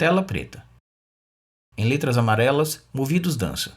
Tela preta. Em letras amarelas, Movidos dança.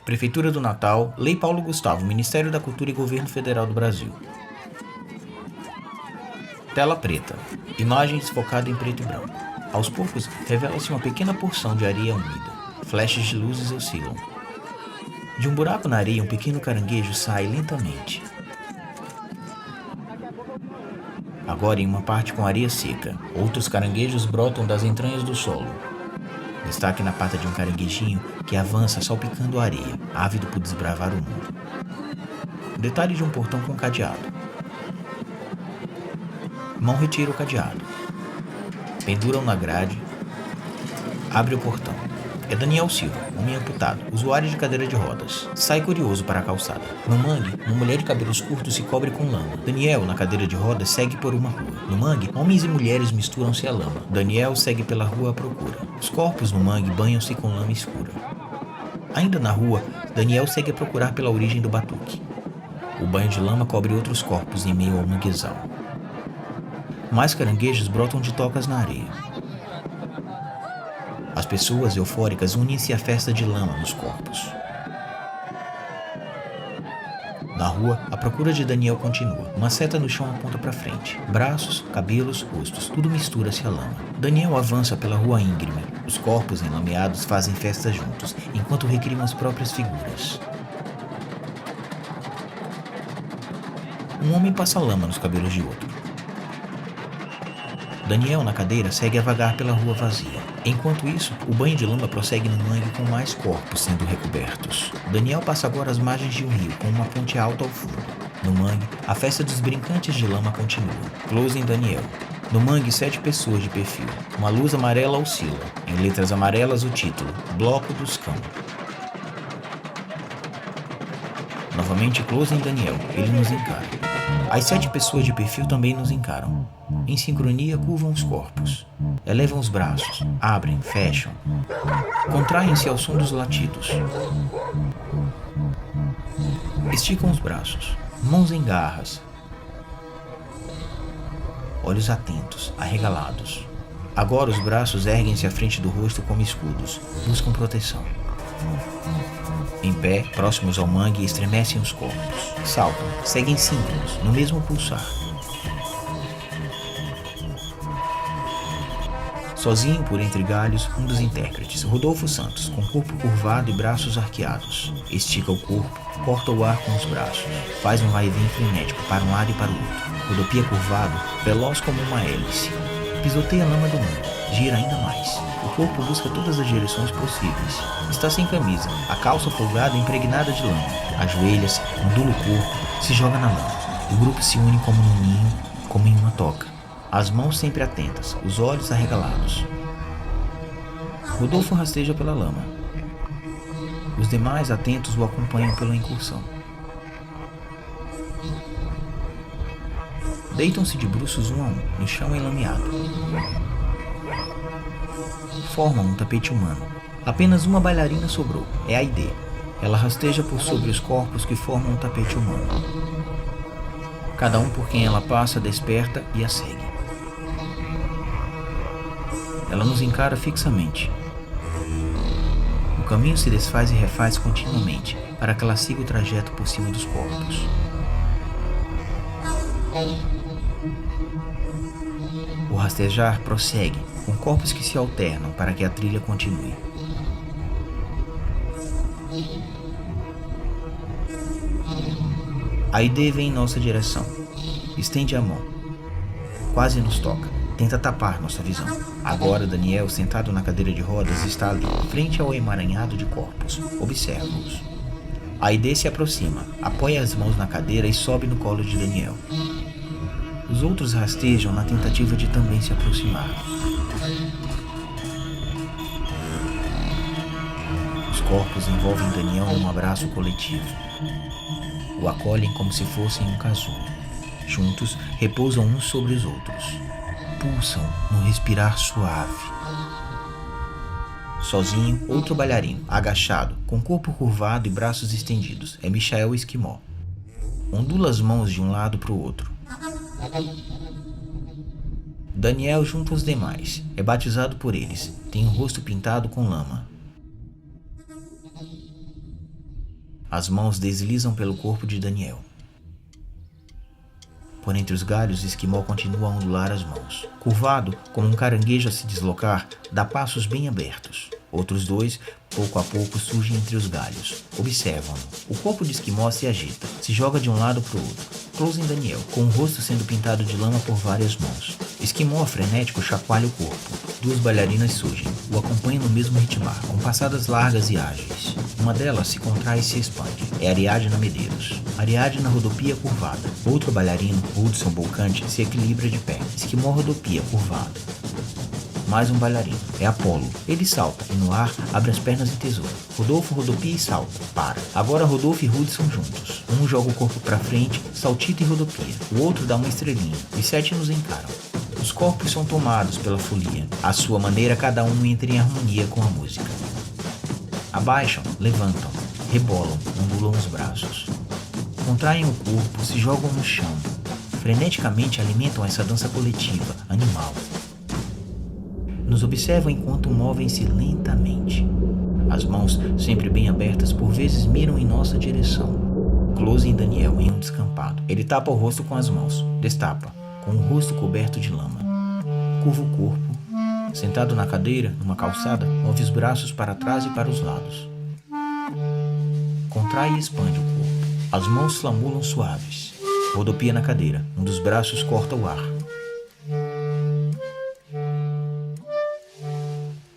Prefeitura do Natal, Lei Paulo Gustavo, Ministério da Cultura e Governo Federal do Brasil. Tela preta. Imagem desfocada em preto e branco. Aos poucos, revela-se uma pequena porção de areia úmida. Flashes de luzes oscilam. De um buraco na areia, um pequeno caranguejo sai lentamente. Agora em uma parte com areia seca, outros caranguejos brotam das entranhas do solo. Destaque na pata de um caranguejinho que avança salpicando a areia, ávido por desbravar o mundo. Detalhe de um portão com cadeado. Mão retira o cadeado. Penduram na grade. Abre o portão. É Daniel Silva, homem amputado, usuário de cadeira de rodas. Sai curioso para a calçada. No mangue, uma mulher de cabelos curtos se cobre com lama. Daniel, na cadeira de rodas, segue por uma rua. No mangue, homens e mulheres misturam-se à lama. Daniel segue pela rua à procura. Os corpos no mangue banham-se com lama escura. Ainda na rua, Daniel segue a procurar pela origem do batuque. O banho de lama cobre outros corpos em meio ao manguezal. Mais caranguejos brotam de tocas na areia. As pessoas eufóricas unem-se à festa de lama nos corpos. Na rua, a procura de Daniel continua. Uma seta no chão aponta para frente. Braços, cabelos, rostos, tudo mistura-se à lama. Daniel avança pela rua íngreme. Os corpos enlameados fazem festa juntos, enquanto recriam as próprias figuras. Um homem passa lama nos cabelos de outro. Daniel, na cadeira, segue a vagar pela rua vazia. Enquanto isso, o banho de lama prossegue no mangue com mais corpos sendo recobertos. Daniel passa agora às margens de um rio, com uma ponte alta ao fundo. No mangue, a festa dos brincantes de lama continua. Close em Daniel. No mangue, 7 pessoas de perfil. Uma luz amarela oscila. Em letras amarelas, o título: Bloco dos Cão. Novamente, close em Daniel. Ele nos encara. As 7 pessoas de perfil também nos encaram. Em sincronia, curvam os corpos. Elevam os braços. Abrem, fecham. Contraem-se ao som dos latidos. Esticam os braços. Mãos em garras. Olhos atentos, arregalados. Agora os braços erguem-se à frente do rosto como escudos. Buscam proteção. Em pé, próximos ao mangue, estremecem os corpos. Saltam, seguem síncronos, no mesmo pulsar. Sozinho por entre galhos, um dos intérpretes, Rodolfo Santos, com corpo curvado e braços arqueados. Estica o corpo, corta o ar com os braços. Faz um vai-e-vem frenético para um lado e para o outro. Rodopia curvado, veloz como uma hélice. Pisoteia a lama do mundo. Gira ainda mais. O corpo busca todas as direções possíveis. Está sem camisa, a calça folgada impregnada de lama. Ajoelha-se, ondula o corpo, se joga na lama. O grupo se une como num ninho, como em uma toca. As mãos sempre atentas, os olhos arregalados. Rodolfo rasteja pela lama. Os demais atentos o acompanham pela incursão. Deitam-se de bruços um a um, no chão enlameado. Formam um tapete humano. Apenas uma bailarina sobrou, é a Aide. Ela rasteja por sobre os corpos que formam um tapete humano. Cada um por quem ela passa desperta e a segue. Ela nos encara fixamente. O caminho se desfaz e refaz continuamente, para que ela siga o trajeto por cima dos corpos. O rastejar prossegue, com corpos que se alternam para que a trilha continue. A Aide vem em nossa direção. Estende a mão. Quase nos toca. Tenta tapar nossa visão. Agora Daniel, sentado na cadeira de rodas, está ali, frente ao emaranhado de corpos. Observa-os. A Aide se aproxima, apoia as mãos na cadeira e sobe no colo de Daniel. Os outros rastejam na tentativa de também se aproximar. Os corpos envolvem Daniel num abraço coletivo. O acolhem como se fossem um casulo. Juntos, repousam uns sobre os outros. Pulsam no respirar suave. Sozinho, outro bailarino, agachado, com corpo curvado e braços estendidos, é Michael Esquimó. Ondula as mãos de um lado para o outro. Daniel junta os demais. É batizado por eles. Tem o rosto pintado com lama. As mãos deslizam pelo corpo de Daniel. Por entre os galhos, Esquimó continua a ondular as mãos. Curvado, como um caranguejo a se deslocar, dá passos bem abertos. Outros dois, pouco a pouco, surgem entre os galhos. Observam-no. O corpo de Esquimó se agita, se joga de um lado para o outro. Close em Daniel, com o rosto sendo pintado de lama por várias mãos. Esquimó, frenético, chacoalha o corpo. Duas bailarinas surgem, o acompanham no mesmo ritmar, com passadas largas e ágeis. Uma delas se contrai e se expande. É Ariadna Medeiros. Ariadna rodopia curvada. Outro bailarino, Hudson Bolcante, se equilibra de pé. Esquimó rodopia curvado. Mais um bailarino. É Apolo. Ele salta e no ar abre as pernas em tesoura. Rodolfo rodopia e salta. Para. Agora Rodolfo e Hudson juntos. Um joga o corpo para frente, saltita e rodopia. O outro dá uma estrelinha. Os 7 nos encaram. Os corpos são tomados pela folia. À sua maneira, cada um entra em harmonia com a música. Abaixam, levantam, rebolam, ondulam os braços. Contraem o corpo, se jogam no chão. Freneticamente alimentam essa dança coletiva, animal. Nos observam enquanto movem-se lentamente. As mãos, sempre bem abertas, por vezes miram em nossa direção. Close em Daniel, em um descampado. Ele tapa o rosto com as mãos. Destapa, com o rosto coberto de lama. Curva o corpo. Sentado na cadeira, numa calçada, move os braços para trás e para os lados. Contrai e expande o corpo. As mãos flamulam suaves. Rodopia na cadeira. Um dos braços corta o ar.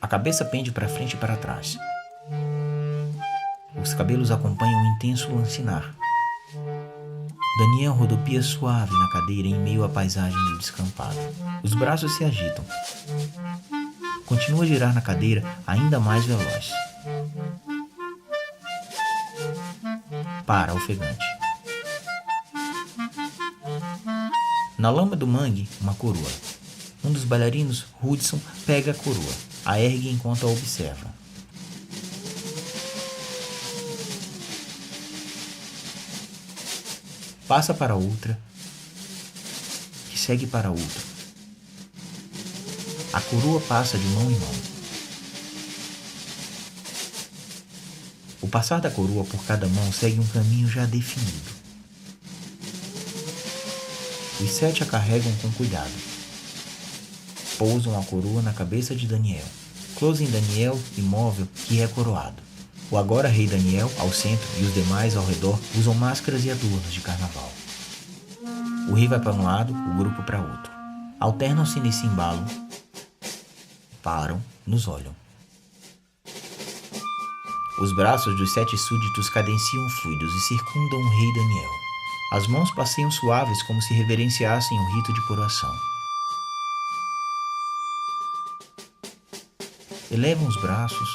A cabeça pende para frente e para trás. Os cabelos acompanham um intenso lancinar. Daniel rodopia suave na cadeira em meio à paisagem do descampado. Os braços se agitam. Continua a girar na cadeira ainda mais veloz. Para, ofegante. Na lama do mangue, uma coroa. Um dos bailarinos, Hudson, pega a coroa, a ergue enquanto a observa. Passa para outra, que segue para outra. A coroa passa de mão em mão. O passar da coroa por cada mão segue um caminho já definido. Os 7 a carregam com cuidado. Pousam a coroa na cabeça de Daniel. Close em Daniel, imóvel, que é coroado. O agora rei Daniel, ao centro, e os demais ao redor usam máscaras e adornos de carnaval. O rei vai para um lado, o grupo para outro. Alternam-se nesse embalo. Param, nos olham. Os braços dos 7 súditos cadenciam fluidos e circundam o rei Daniel. As mãos passeiam suaves como se reverenciassem o rito de coroação. Elevam os braços,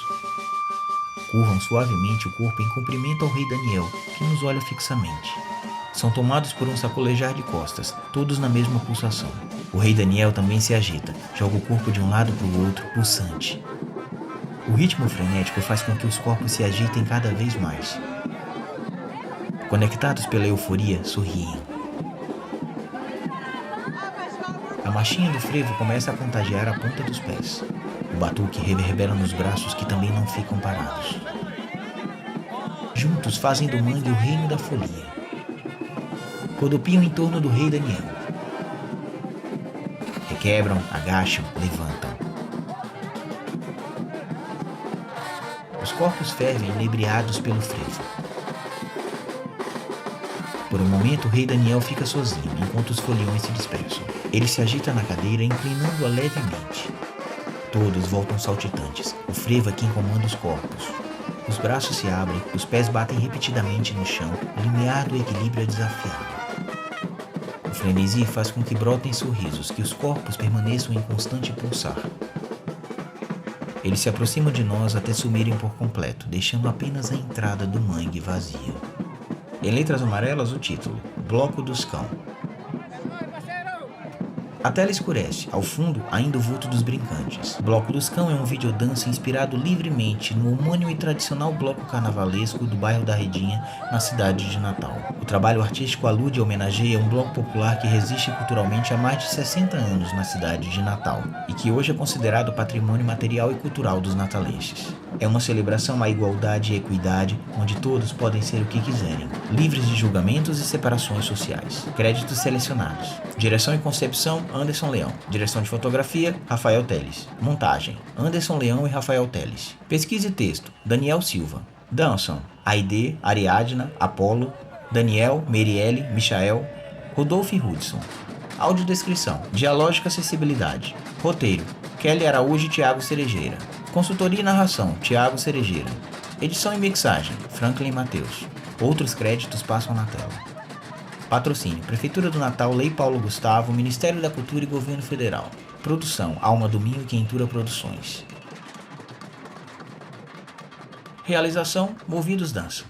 curvam suavemente o corpo em cumprimento ao rei Daniel, que nos olha fixamente. São tomados por um sacolejar de costas, todos na mesma pulsação. O rei Daniel também se agita, joga o corpo de um lado para o outro, pulsante. O ritmo frenético faz com que os corpos se agitem cada vez mais. Conectados pela euforia, sorriem. A marchinha do frevo começa a contagiar a ponta dos pés. O batuque reverbera nos braços que também não ficam parados. Juntos fazem do mangue o reino da folia. Rodopiam em torno do rei Daniel. Requebram, agacham, levantam. Os corpos fervem inebriados pelo frevo. Por um momento, o rei Daniel fica sozinho, enquanto os foliões se dispersam. Ele se agita na cadeira, inclinando-a levemente. Todos voltam saltitantes. O frevo é quem comanda os corpos. Os braços se abrem, os pés batem repetidamente no chão, o limiar do equilíbrio é desafiado. O frenesi faz com que brotem sorrisos, que os corpos permaneçam em constante pulsar. Eles se aproximam de nós até sumirem por completo, deixando apenas a entrada do mangue vazia. Em letras amarelas, o título: Bloco dos Cão. A tela escurece, ao fundo, ainda o vulto dos brincantes. Bloco dos Cão é um videodança inspirado livremente no homônimo e tradicional bloco carnavalesco do bairro da Redinha, na cidade de Natal. O trabalho artístico alude e homenageia um bloco popular que resiste culturalmente há mais de 60 anos na cidade de Natal e que hoje é considerado patrimônio material e cultural dos natalenses. É uma celebração à igualdade e equidade, onde todos podem ser o que quiserem, livres de julgamentos e separações sociais. Créditos selecionados. Direção e concepção, Anderson Leão. Direção de fotografia, Rafael Teles. Montagem, Anderson Leão e Rafael Teles. Pesquisa e texto, Daniel Silva. Dançam, Aide, Ariadna, Apolo, Daniel, Merielle, Michael, Rodolfo e Hudson. Audiodescrição, Dialógica Acessibilidade. Roteiro, Kelly Araújo e Thiago Cerejeira. Consultoria e narração, Thiago Cerejeira. Edição e mixagem, Franklin Mateus. Outros créditos passam na tela. Patrocínio, Prefeitura do Natal, Lei Paulo Gustavo, Ministério da Cultura e Governo Federal. Produção, Alma do Minho e Quentura Produções. Realização, Movidos Dança.